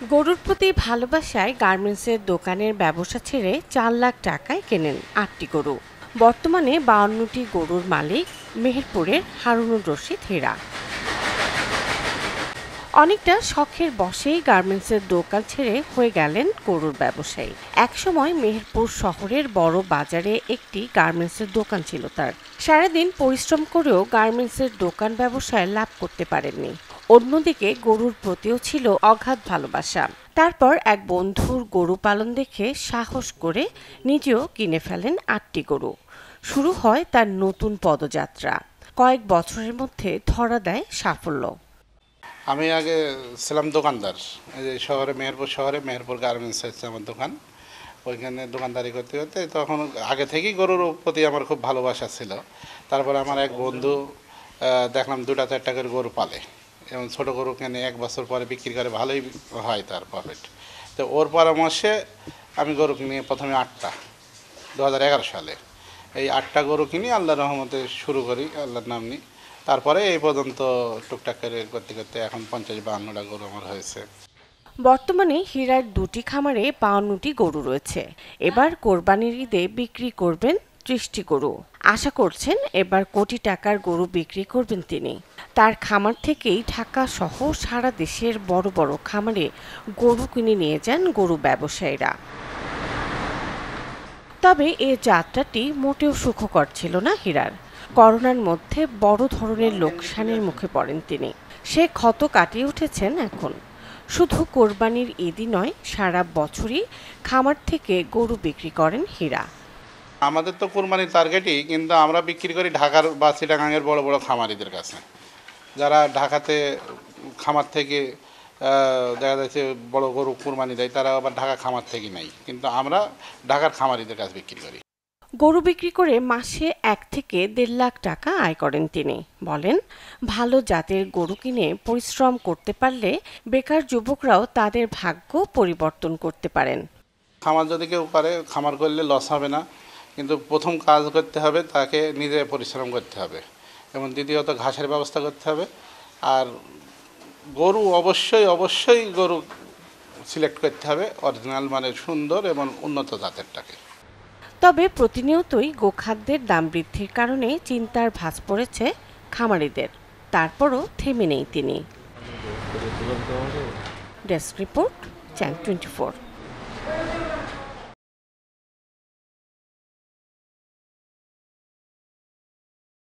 গরুর প্রতি ভালোবাসায় গার্মেন্টসের দোকানের ব্যবসা ছেড়ে ৪ লাখ টাকায় কেনেন ৮টি গরু। বর্তমানে ৫২টি গরুর মালিক মেহেরপুরের হারুনুর রশিদ হীরা। অনেকটা শখের বশেই গার্মেন্টসের দোকান ছেড়ে হয়ে গেলেন গরুর ব্যবসায়ী। একসময় মেহেরপুর শহরের বড় বাজারে একটি গার্মেন্টসের দোকান ছিল তার। সারাদিন পরিশ্রম করেও গার্মেন্টসের দোকান ব্যবসায় লাভ করতে পারেননি। অন্যদিকে গরুর প্রতিও ছিল অগাধ ভালোবাসা। তারপর এক বন্ধুর গরু পালন দেখে সাহস করে নিজেও কিনে ফেলেন ৮টি গরু। শুরু হয় তার নতুন পদযাত্রা। কয়েক বছরের মধ্যে ধরা দেয় সাফল্য। আমি আগে ছিলাম দোকানদার। এই যে মেহেরপুর শহরে মেহেরপুর গার্মেন্টস হচ্ছে আমার দোকান। ওইখানে দোকানদারি করতে করতে তখন আগে থেকেই গরুর প্রতি আমার খুব ভালোবাসা ছিল। তারপরে আমার এক বন্ধু দেখলাম ২টা ৪টা করে গরু পালে এবং ছোটো গরু কিনে ১ বছর পরে বিক্রি করে ভালোই হয় তার প্রফিট। তো ওর পরামর্শে আমি গরু কিনে প্রথমে ৮টা ২০১১ সালে এই ৮টা গরু কিনি, আল্লাহর রহমতে শুরু করি, আল্লাহর নাম নিই। তারপরে এই পর্যন্ত টুকটাক করে করতে করতে এখন ৫০-৫২টা গরু আমার হয়েছে। বর্তমানে হীরার ২টি খামারে ৫২টি গরু রয়েছে। এবার কোরবানির ঈদে বিক্রি করবেন ৩০টি গরু। আশা করছেন এবার কোটি টাকার গরু বিক্রি করবেন তিনি। তার খামার থেকেই ঢাকা সহ সারা দেশের বড় বড় খামারে গরু কিনে নিয়ে যান গরু ব্যবসায়ীরা। তবে এ যাত্রাটি মোটেও সুখকর ছিল না হীরার। করোনার মধ্যে বড় ধরনের লোকসানের মুখে পড়েন তিনি। সে ক্ষত কাটিয়ে উঠেছেন এখন। শুধু কোরবানির ঈদই নয়, সারা বছরই খামার থেকে গরু বিক্রি করেন হীরা। আমাদের তো কোরবানির টার্গেটই, কিন্তু আমরা বিক্রি করি ঢাকার বা চিটাগাঙের বড় বড় খামারিদের কাছে, যারা ঢাকাতে খামার থেকে দেখা যাচ্ছে বড় গরু কোরবানি দেয়, তারা আবার ঢাকা খামার থেকে নেয়, কিন্তু আমরা ঢাকার খামারিদের কাছে বিক্রি করি। গরু বিক্রি করে মাসে ১ থেকে ১.৫ লাখ টাকা আয় করেন তিনি। বলেন, ভালো জাতের গরু কিনে পরিশ্রম করতে পারলে বেকার যুবকরাও তাদের ভাগ্য পরিবর্তন করতে পারেন। খামার যদি কেউ করে, খামার করলে লস হবে না, কিন্তু প্রথম কাজ করতে হবে তাকে নিজে পরিশ্রম করতে হবে এবং দ্বিতীয়ত ঘাসের ব্যবস্থা করতে হবে। আর গরু অবশ্যই গরু সিলেক্ট করতে হবে অরিজিনাল, মানে সুন্দর এবং উন্নত জাতেরটাকে। তবে প্রতিনিয়তই গোখাদ্যের দাম বৃদ্ধির কারণে চিন্তার ভাঁজ পড়েছে খামারিদের। তারপরও থেমে নেই তিনি। Desk report, channel 24।